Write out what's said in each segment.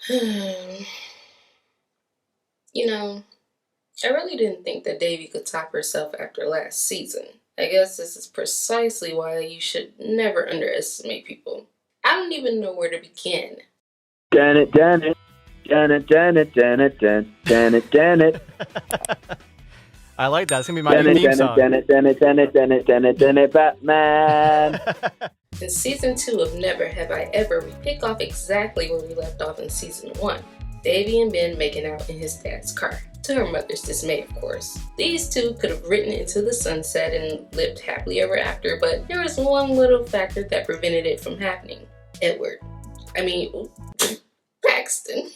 You know, I really didn't think that Devi could top herself after last season. I guess this is precisely why you should never underestimate people. I don't even know where to begin. Dan it, Dan it. Dan it, Dan it, Dan it, Dan it, Dan it. I like that. It's going to be my new theme song. Dan it, Dan it, Dan it, Dan it, Dan it, Dan it, Batman. In season 2 of Never Have I Ever, we pick off exactly where we left off in season 1. Devi and Ben making out in his dad's car. To her mother's dismay, of course. These two could have ridden into the sunset and lived happily ever after, but there was one little factor that prevented it from happening. Paxton.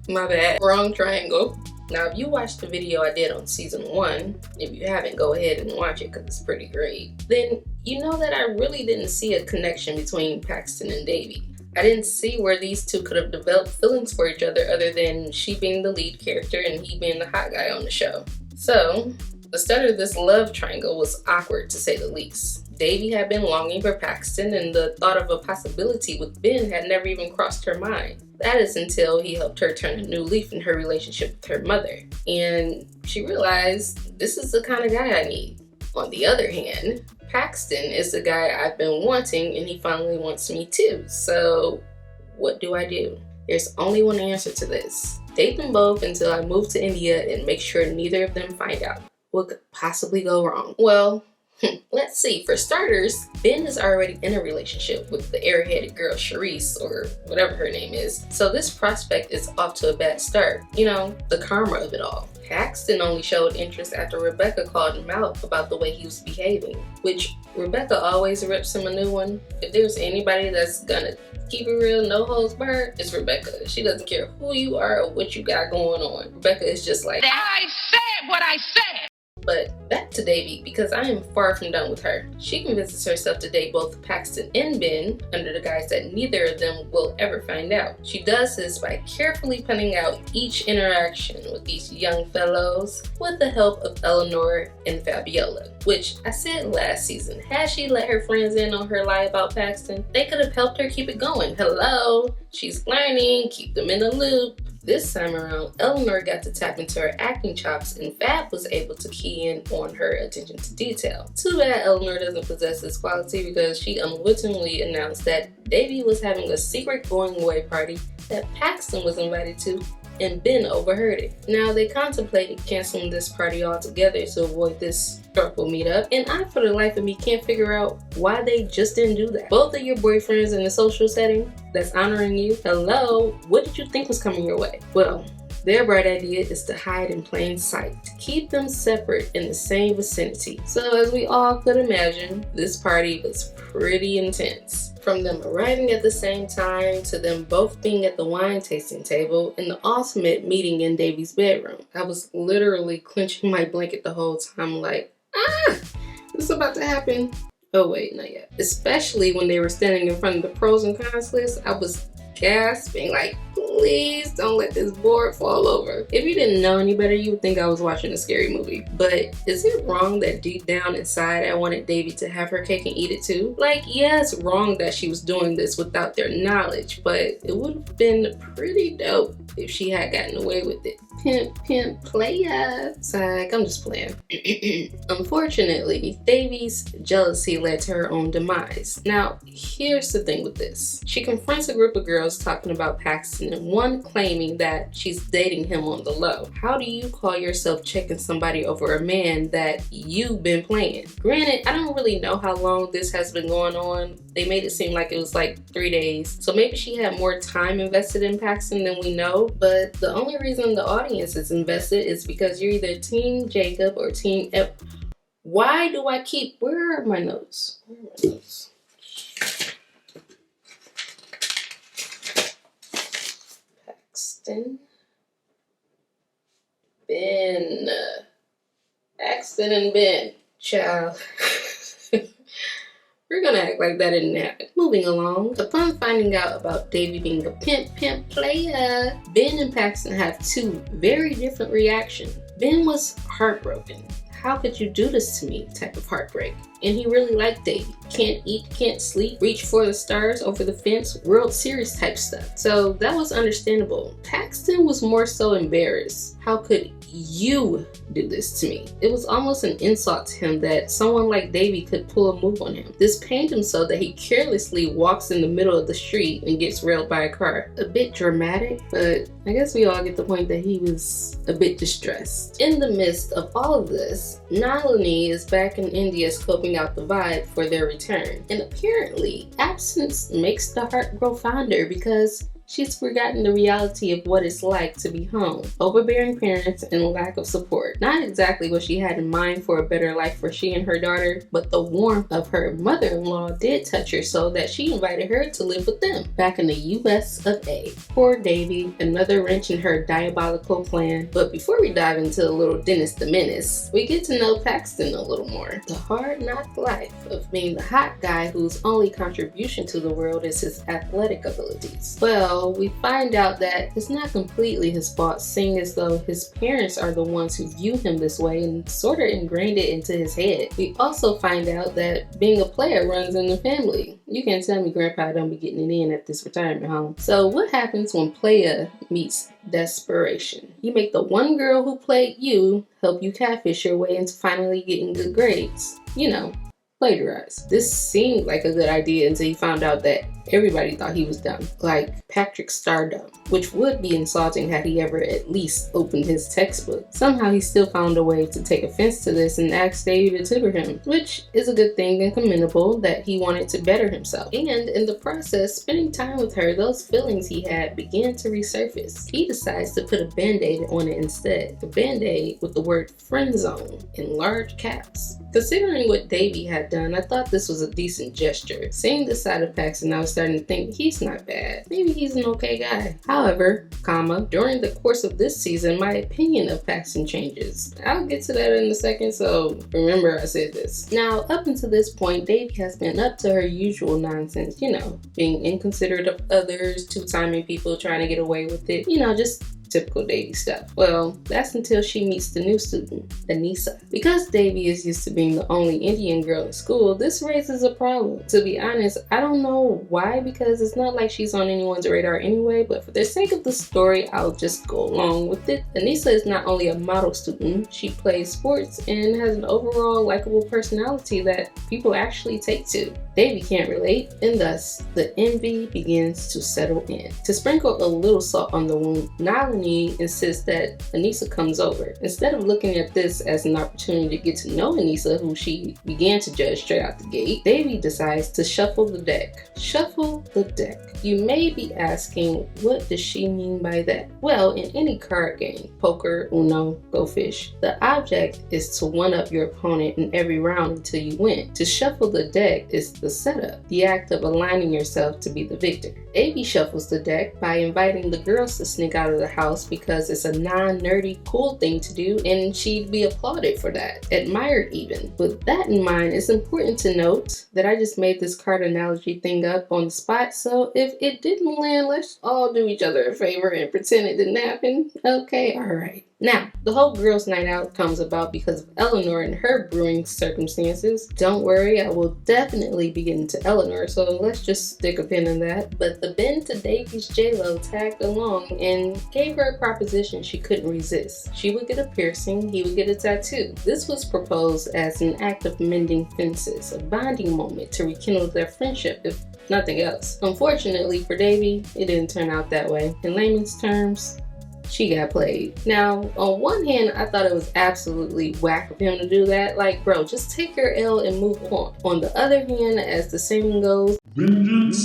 My bad. Wrong triangle. Now, if you watched the video I did on season 1, if you haven't, go ahead and watch it because it's pretty great, then you know that I really didn't see a connection between Paxton and Devi. I didn't see where these two could have developed feelings for each other than she being the lead character and he being the hot guy on the show. So, the start of this love triangle was awkward to say the least. Devi had been longing for Paxton and the thought of a possibility with Ben had never even crossed her mind. That is until he helped her turn a new leaf in her relationship with her mother. And she realized this is the kind of guy I need. On the other hand, Paxton is the guy I've been wanting and he finally wants me too. So what do I do? There's only one answer to this. Date them both until I move to India and make sure neither of them find out. What could possibly go wrong? Well, let's see. For starters, Ben is already in a relationship with the airheaded girl Charisse, or whatever her name is. So this prospect is off to a bad start. You know, the karma of it all. Paxton only showed interest after Rebecca called him out about the way he was behaving, which Rebecca always rips him a new one. If there's anybody that's gonna keep it real, no holds barred, it's Rebecca. She doesn't care who you are or what you got going on. Rebecca is just like, I said what I said! But back to Devi, because I am far from done with her. She convinces herself to date both Paxton and Ben under the guise that neither of them will ever find out. She does this by carefully planning out each interaction with these young fellows with the help of Eleanor and Fabiola, which I said last season, had she let her friends in on her lie about Paxton, they could have helped her keep it going. Hello, she's learning, keep them in the loop. This time around, Eleanor got to tap into her acting chops and Fab was able to key in on her attention to detail. Too bad Eleanor doesn't possess this quality because she unwittingly announced that Devi was having a secret going away party that Paxton was invited to and Ben overheard it. Now they contemplated canceling this party altogether to avoid this circle meetup, and I for the life of me can't figure out why they just didn't do that. Both of your boyfriends in a social setting that's honoring you, hello, what did you think was coming your way? Well, their bright idea is to hide in plain sight, to keep them separate in the same vicinity. So as we all could imagine, this party was pretty intense. From them arriving at the same time to them both being at the wine tasting table and the ultimate meeting in Devi's bedroom. I was literally clenching my blanket the whole time like, this is about to happen. Oh wait, not yet. Especially when they were standing in front of the pros and cons list, I was gasping like, please don't let this board fall over. If you didn't know any better, you would think I was watching a scary movie. But is it wrong that deep down inside I wanted Devi to have her cake and eat it too? Like, yeah, it's wrong that she was doing this without their knowledge, but it would have been pretty dope if she had gotten away with it. Pimp, playa. Psych, I'm just playing. Unfortunately, Devi's jealousy led to her own demise. Now, here's the thing with this. She confronts a group of girls talking about Paxton and one claiming that she's dating him on the low. How do you call yourself checking somebody over a man that you've been playing? Granted, I don't really know how long this has been going on. They made it seem like it was like 3 days. So maybe she had more time invested in Paxton than we know. But the only reason the audience is invested is because you're either Team Jacob or Team F. Why do I keep... Where are my notes? Paxton. Ben. Paxton and Ben. Child. We're gonna act like that didn't happen. Moving along, upon finding out about Devi being a pimp player, Ben and Paxton have two very different reactions. Ben was heartbroken. How could you do this to me type of heartbreak. and he really liked Davy. Can't eat, can't sleep, reach for the stars over the fence, World Series type stuff. So that was understandable. Paxton was more so embarrassed. How could you do this to me? It was almost an insult to him that someone like Davy could pull a move on him. This pained him so that he carelessly walks in the middle of the street and gets railed by a car. A bit dramatic, but I guess we all get the point that he was a bit distressed. In the midst of all of this, Nalini is back in India scoping out the vibe for their return. And apparently, absence makes the heart grow fonder because she's forgotten the reality of what it's like to be home. Overbearing parents and lack of support. Not exactly what she had in mind for a better life for she and her daughter, but the warmth of her mother-in-law did touch her so that she invited her to live with them back in the US of A. Poor Davy, another wrench in her diabolical plan. But before we dive into a little Dennis the Menace, we get to know Paxton a little more. The hard knock life of being the hot guy whose only contribution to the world is his athletic abilities. Well, we find out that it's not completely his fault, seeing as though his parents are the ones who view him this way and sort of ingrained it into his head. We also find out that being a player runs in the family. You can't tell me Grandpa don't be getting it in at this retirement home. So what happens when playa meets desperation? You make the one girl who played you help you catfish your way into finally getting good grades. You know, plagiarize. This seemed like a good idea until he found out that everybody thought he was dumb, like Patrick Stardom, which would be insulting had he ever at least opened his textbook. Somehow he still found a way to take offense to this and ask Davy to tutor him, which is a good thing and commendable that he wanted to better himself. And in the process, spending time with her, those feelings he had began to resurface. He decides to put a band-aid on it instead. A band-aid with the word friend zone in large caps. Considering what Davy had done, I thought this was a decent gesture. Seeing this side of Paxton, I was starting to think he's not bad. Maybe he's an okay guy. However, during the course of this season, my opinion of Paxton changes. I'll get to that in a second, so remember I said this. Now, up until this point, Davy has been up to her usual nonsense, being inconsiderate of others, two-timing people, trying to get away with it, just typical Davy stuff. Well, that's until she meets the new student, Aneesa. Because Davy is used to being the only Indian girl in school, this raises a problem. To be honest, I don't know why, because it's not like she's on anyone's radar anyway, but for the sake of the story, I'll just go along with it. Aneesa is not only a model student, she plays sports and has an overall likable personality that people actually take to. Davy can't relate, and thus, the envy begins to settle in. To sprinkle a little salt on the wound, Nalini insists that Aneesa comes over. Instead of looking at this as an opportunity to get to know Aneesa, who she began to judge straight out the gate, Davy decides to shuffle the deck. Shuffle the deck. You may be asking, what does she mean by that? Well, in any card game, poker, Uno, Go Fish, the object is to one-up your opponent in every round until you win. To shuffle the deck is the setup, the act of aligning yourself to be the victor. Davy shuffles the deck by inviting the girls to sneak out of the house because it's a non-nerdy, cool thing to do, and she'd be applauded for that, admired even. With that in mind, it's important to note that I just made this card analogy thing up on the spot, so if it didn't land, let's all do each other a favor and pretend it didn't happen. Okay, alright. Now, the whole girls' night out comes about because of Eleanor and her brewing circumstances. Don't worry, I will definitely be getting to Eleanor, so let's just stick a pin in that. But the Ben to Davy's J-Lo tagged along and gave her a proposition she couldn't resist. She would get a piercing, he would get a tattoo. This was proposed as an act of mending fences, a bonding moment to rekindle their friendship, if nothing else. Unfortunately for Davy, it didn't turn out that way. In layman's terms, she got played. Now, on one hand, I thought it was absolutely whack of him to do that. Like, bro, just take your L and move on. On the other hand, as the saying goes, vengeance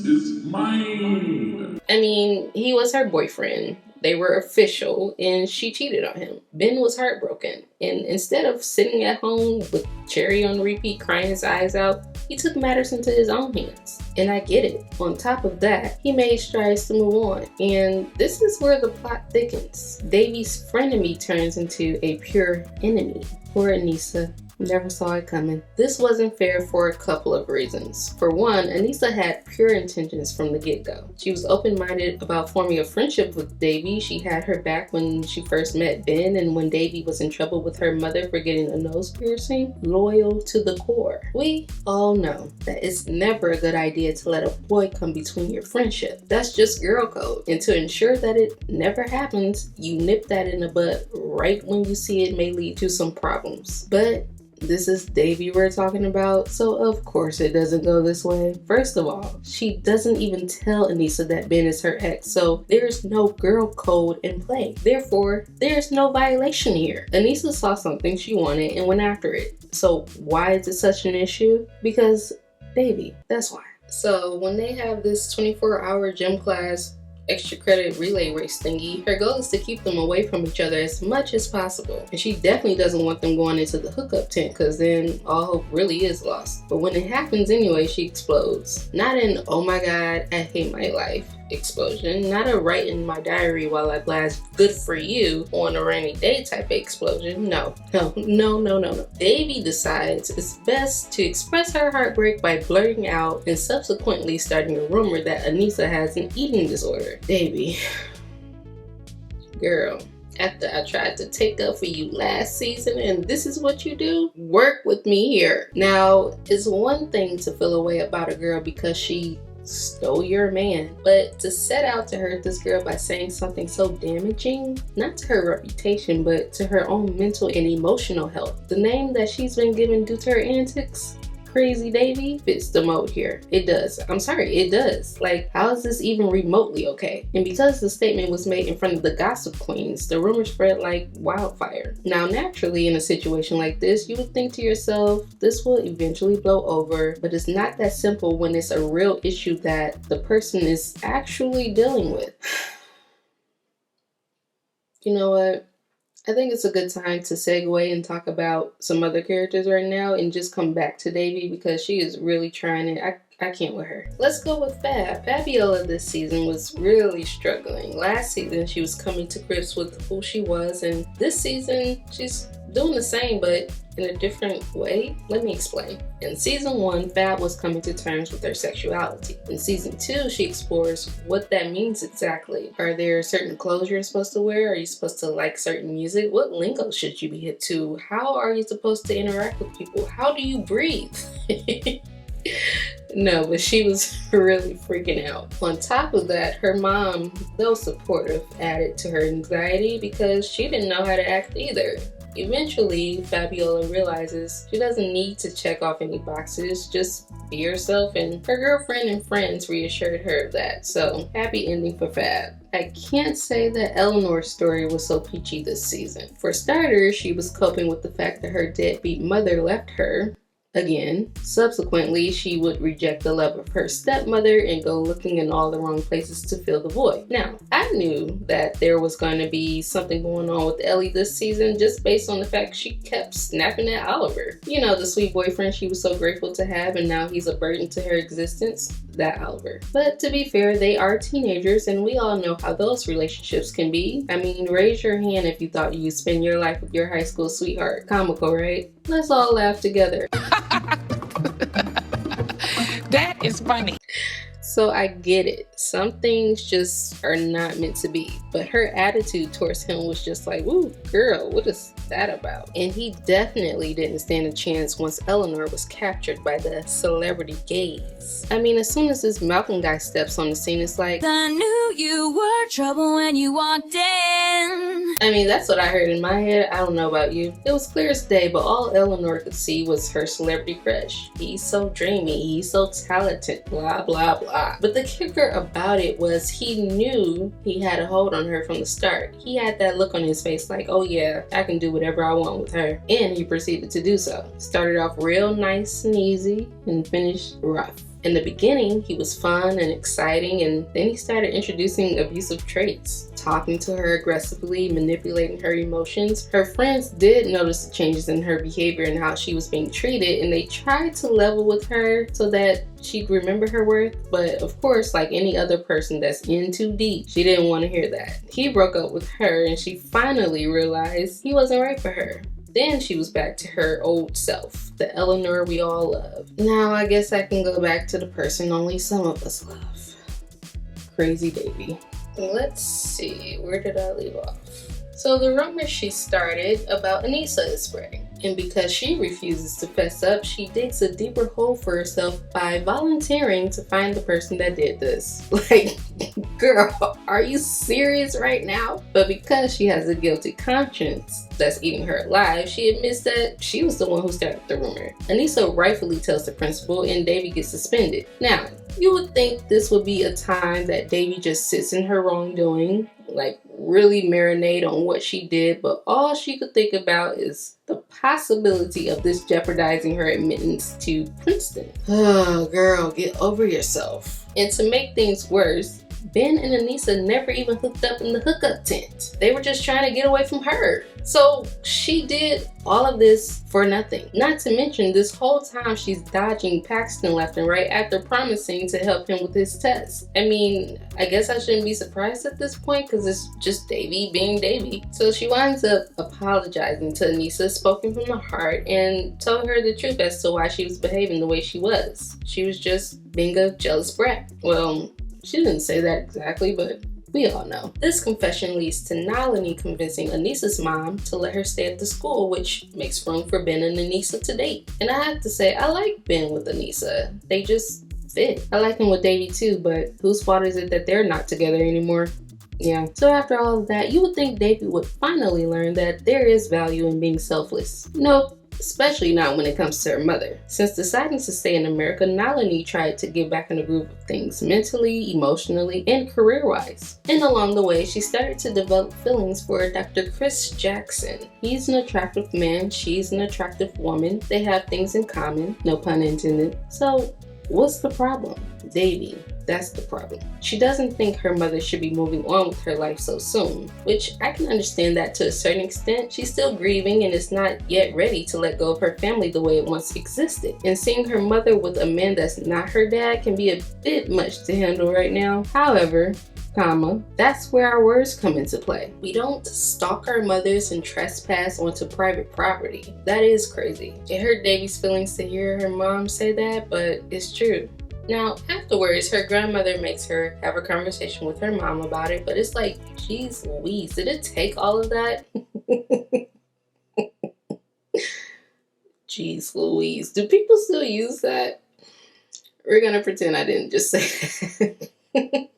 is mine. I mean, he was her boyfriend. They were official, and she cheated on him. Ben was heartbroken, and instead of sitting at home with Cherry on repeat crying his eyes out, he took matters into his own hands. And I get it. On top of that, he made strides to move on. And this is where the plot thickens. Davy's frenemy turns into a pure enemy. Poor Aneesa. Never saw it coming. This wasn't fair for a couple of reasons. For one, Aneesa had pure intentions from the get-go. She was open-minded about forming a friendship with Devi. She had her back when she first met Ben, and when Devi was in trouble with her mother for getting a nose piercing, loyal to the core. We all know that it's never a good idea to let a boy come between your friendship. That's just girl code. And to ensure that it never happens, you nip that in the bud right when you see it may lead to some problems. But this is Devi we're talking about, so of course it doesn't go this way. First of all, she doesn't even tell Aneesa that Ben is her ex, so there's no girl code in play. Therefore, there's no violation here. Aneesa saw something she wanted and went after it. So why is it such an issue? Because Devi, that's why. So when they have this 24-hour gym class extra credit relay race thingy, her goal is to keep them away from each other as much as possible. And she definitely doesn't want them going into the hookup tent, because then all hope really is lost. But when it happens anyway, she explodes. Not an "oh my god, I hate my life" explosion, not a "write in my diary while I blast good for you on a rainy day" type of explosion. No. Devi decides it's best to express her heartbreak by blurting out and subsequently starting a rumor that Aneesa has an eating disorder. Devi, girl, after I tried to take up for you last season and this is what you do? Work with me here. Now, it's one thing to feel a way about a girl because she stole your man, but to set out to hurt this girl by saying something so damaging, not to her reputation, but to her own mental and emotional health. The name that she's been given due to her antics, Crazy Devi, fits the mold here. It does. I'm sorry, it does. Like, how is this even remotely okay? And because the statement was made in front of the gossip queens, the rumor spread like wildfire. Now, naturally, in a situation like this, you would think to yourself, this will eventually blow over, but it's not that simple when it's a real issue that the person is actually dealing with. You know what? I think it's a good time to segue and talk about some other characters right now and just come back to Devi because she is really trying it. I can't with her. Let's go with Fab. Fabiola this season was really struggling. Last season, she was coming to grips with who she was, and this season, she's doing the same, but in a different way. Let me explain. In season 1, Fab was coming to terms with her sexuality. In season 2, she explores what that means exactly. Are there certain clothes you're supposed to wear? Are you supposed to like certain music? What lingo should you be hip to? How are you supposed to interact with people? How do you breathe? No, but she was really freaking out. On top of that, her mom, though supportive, added to her anxiety because she didn't know how to act either. Eventually, Fabiola realizes she doesn't need to check off any boxes, just be herself, and her girlfriend and friends reassured her of that. So, happy ending for Fab. I can't say that Eleanor's story was so peachy this season. For starters, she was coping with the fact that her deadbeat mother left her again. Subsequently, she would reject the love of her stepmother and go looking in all the wrong places to fill the void. Now, I knew that there was going to be something going on with Ellie this season just based on the fact she kept snapping at Oliver. You know, the sweet boyfriend she was so grateful to have, and now he's a burden to her existence. That Oliver. But to be fair, they are teenagers and we all know how those relationships can be. I mean, raise your hand if you thought you'd spend your life with your high school sweetheart. Comical, right? Let's all laugh together. That is funny. So I get it. Some things just are not meant to be. But her attitude towards him was just like, ooh, girl, what is that about? And he definitely didn't stand a chance once Eleanor was captured by the celebrity gaze. I mean, as soon as this Malcolm guy steps on the scene, it's like, I knew you were trouble when you walked in. I mean, that's what I heard in my head. I don't know about you. It was clear as day, but all Eleanor could see was her celebrity crush. He's so dreamy, he's so talented, blah, blah, blah. But the kicker about it was he knew he had a hold on her from the start. He had that look on his face like, oh yeah, I can do whatever I want with her. And he proceeded to do so. Started off real nice and easy and finished rough. In the beginning, he was fun and exciting, and then he started introducing abusive traits, talking to her aggressively, manipulating her emotions. Her friends did notice the changes in her behavior and how she was being treated, and they tried to level with her so that she'd remember her worth. But of course, like any other person that's in too deep, she didn't want to hear that. He broke up with her, and she finally realized he wasn't right for her. Then she was back to her old self, the Eleanor we all love. Now I guess I can go back to the person only some of us love. Crazy Devi. Let's see, where did I leave off? So the rumor she started about Aneesa is spreading. And because she refuses to fess up, she digs a deeper hole for herself by volunteering to find the person that did this. Like, girl, are you serious right now? But because she has a guilty conscience that's eating her alive, she admits that she was the one who started the rumor. Aneesa rightfully tells the principal and Devi gets suspended. Now, you would think this would be a time that Devi just sits in her wrongdoing, like really marinate on what she did, but all she could think about is the possibility of this jeopardizing her admittance to Princeton. Oh, girl, get over yourself. And to make things worse, Ben and Aneesa never even hooked up in the hookup tent. They were just trying to get away from her. So she did all of this for nothing. Not to mention, this whole time she's dodging Paxton left and right after promising to help him with his test. I mean, I guess I shouldn't be surprised at this point because it's just Devi being Devi. So she winds up apologizing to Aneesa, spoken from the heart, and told her the truth as to why she was behaving the way she was. She was just being a jealous brat. Well, she didn't say that exactly, but we all know. This confession leads to Nalini convincing Aneesa's mom to let her stay at the school, which makes room for Ben and Aneesa to date. And I have to say, I like Ben with Aneesa. They just fit. I like him with Devi too, but whose fault is it that they're not together anymore? Yeah. So after all of that, you would think Devi would finally learn that there is value in being selfless. Nope. Especially not when it comes to her mother. Since deciding to stay in America, Nalini tried to get back in the groove of things mentally, emotionally, and career-wise. And along the way, she started to develop feelings for Dr. Chris Jackson. He's an attractive man, she's an attractive woman. They have things in common, no pun intended. So what's the problem? Devi. That's the problem. She doesn't think her mother should be moving on with her life so soon, which I can understand that to a certain extent. She's still grieving and is not yet ready to let go of her family the way it once existed. And seeing her mother with a man that's not her dad can be a bit much to handle right now. However, that's where our words come into play. We don't stalk our mothers and trespass onto private property. That is crazy. It hurt Devi's feelings to hear her mom say that, but it's true. Now, afterwards, her grandmother makes her have a conversation with her mom about it, but it's like, geez Louise, did it take all of that? Jeez Louise, do people still use that? We're gonna pretend I didn't just say that.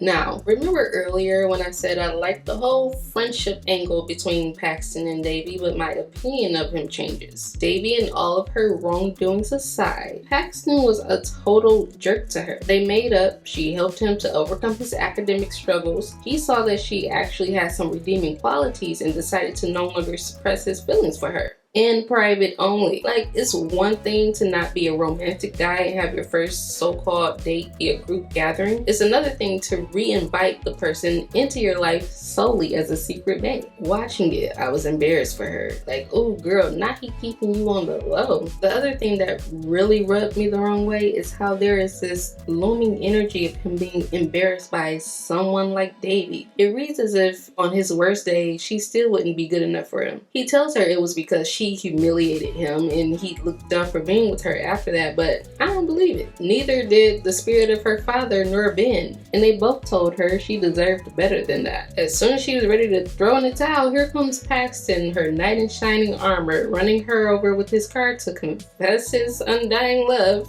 Now, remember earlier when I said I liked the whole friendship angle between Paxton and Devi, but my opinion of him changes. Devi and all of her wrongdoings aside, Paxton was a total jerk to her. They made up, she helped him to overcome his academic struggles. He saw that she actually had some redeeming qualities and decided to no longer suppress his feelings for her. In private only. Like, it's one thing to not be a romantic guy and have your first so-called date be a group gathering. It's another thing to re-invite the person into your life solely as a secret date. Watching it, I was embarrassed for her. Like, oh girl, not he keeping you on the low. The other thing that really rubbed me the wrong way is how there is this looming energy of him being embarrassed by someone like Devi. It reads as if on his worst day, she still wouldn't be good enough for him. He tells her it was because she humiliated him and he looked dumb for being with her after that, but I don't believe it. Neither did the spirit of her father nor Ben, and they both told her she deserved better than that. As soon as she was ready to throw in the towel, here comes Paxton, her knight in shining armor, running her over with his car to confess his undying love.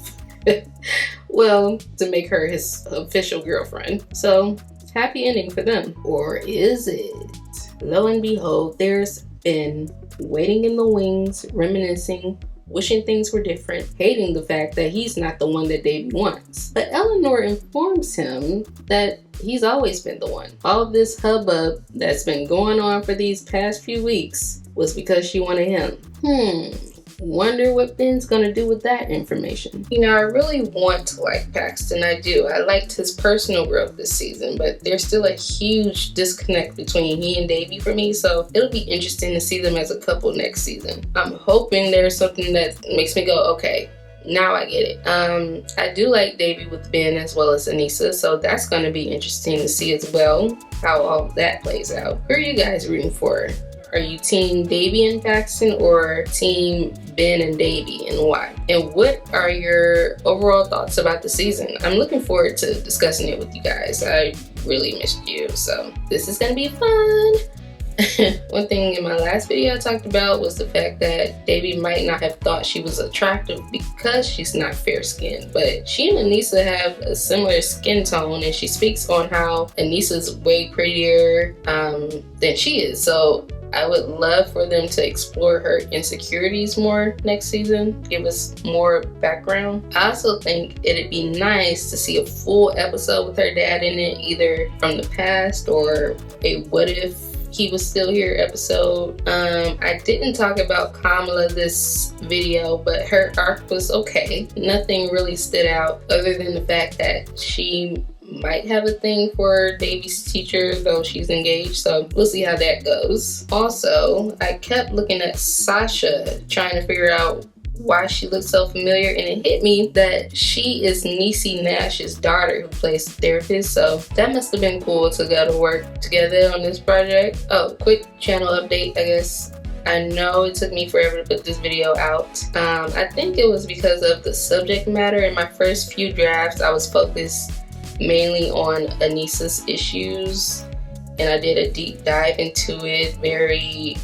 Well, to make her his official girlfriend. So, happy ending for them. Or is it? Lo and behold, there's Ben waiting in the wings, reminiscing, wishing things were different, hating the fact that he's not the one that Devi wants. But Eleanor informs him that he's always been the one. All of this hubbub that's been going on for these past few weeks was because she wanted him. Wonder what Ben's gonna do with that information. You know, I really want to like Paxton, I do. I liked his personal growth this season, but there's still a huge disconnect between he and Devi for me, so it'll be interesting to see them as a couple next season. I'm hoping there's something that makes me go, okay, now I get it. I do like Devi with Ben as well as Aneesa, so that's gonna be interesting to see as well how all that plays out. Who are you guys rooting for? Are you team Davy and Paxton or team Ben and Davy, and why? And what are your overall thoughts about the season? I'm looking forward to discussing it with you guys. I really missed you, so this is gonna be fun. One thing in my last video I talked about was the fact that Davy might not have thought she was attractive because she's not fair-skinned, but she and Aneesa have a similar skin tone, and she speaks on how Aneesa's way prettier than she is. So I would love for them to explore her insecurities more next season, give us more background. I also think it'd be nice to see a full episode with her dad in it, either from the past or a what if he was still here episode. I didn't talk about Kamala this video, but her arc was okay. Nothing really stood out other than the fact that she might have a thing for Davy's teacher, though she's engaged, so we'll see how that goes. Also, I kept looking at Sasha, trying to figure out why she looked so familiar, and it hit me that she is Niecy Nash's daughter who plays therapist, so that must have been cool to go to work together on this project. Oh, quick channel update, I guess. I know it took me forever to put this video out. I think it was because of the subject matter. In my first few drafts, I was focused mainly on Aneesa's issues, and I did a deep dive into it, very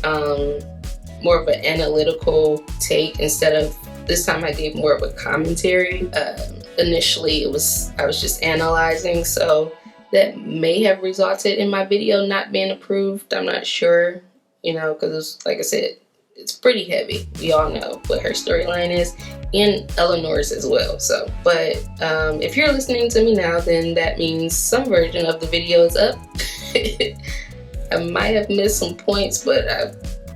more of an analytical take instead of, this time I gave more of a commentary. Initially I was just analyzing, so that may have resulted in my video not being approved. I'm not sure, you know, because like I said, it's pretty heavy. We all know what her storyline is, and Eleanor's as well. So, but if you're listening to me now, then that means some version of the video is up. I might have missed some points, but I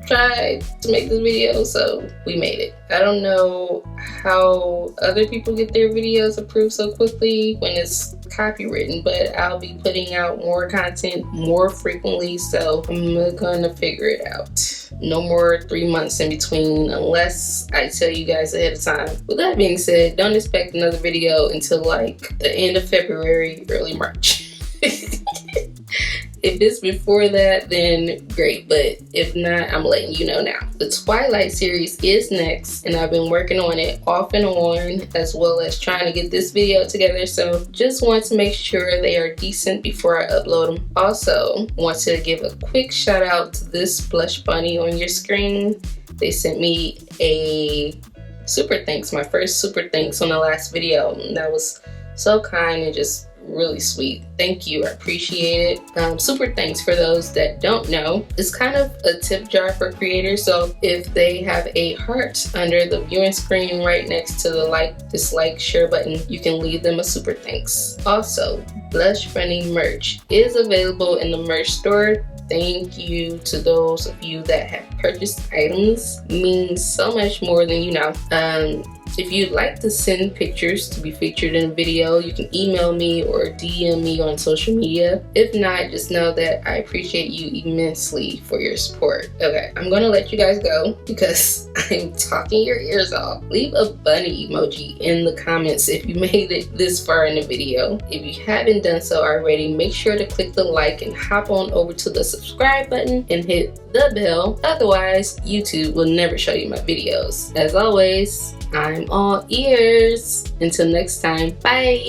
tried to make this video, so we made it. I don't know how other people get their videos approved so quickly when it's copywritten, but I'll be putting out more content more frequently, so I'm gonna figure it out. No more 3 months in between unless I tell you guys ahead of time. With that being said, don't expect another video until like the end of February, early March. If it's before that, then great, but if not, I'm letting you know now. The Twilight series is next, and I've been working on it off and on, as well as trying to get this video together, so just want to make sure they are decent before I upload them. Also, want to give a quick shout out to this blush bunny on your screen. They sent me a super thanks, my first super thanks on the last video. That was so kind and just really sweet. Thank you, I appreciate it. Super thanks for those that don't know. It's kind of a tip jar for creators, so if they have a heart under the viewing screen right next to the like, dislike, share button, you can leave them a super thanks. Also, Blush Bunny merch is available in the merch store. Thank you to those of you that have purchased items. It means so much more than you know. If you'd like to send pictures to be featured in a video, you can email me or DM me on social media. If not, just know that I appreciate you immensely for your support. Okay, I'm gonna let you guys go because I'm talking your ears off. Leave a bunny emoji in the comments if you made it this far in the video. If you haven't done so already, make sure to click the like and hop on over to the subscribe button and hit the bell. Otherwise, YouTube will never show you my videos. As always, I'm all ears. Until next time, bye.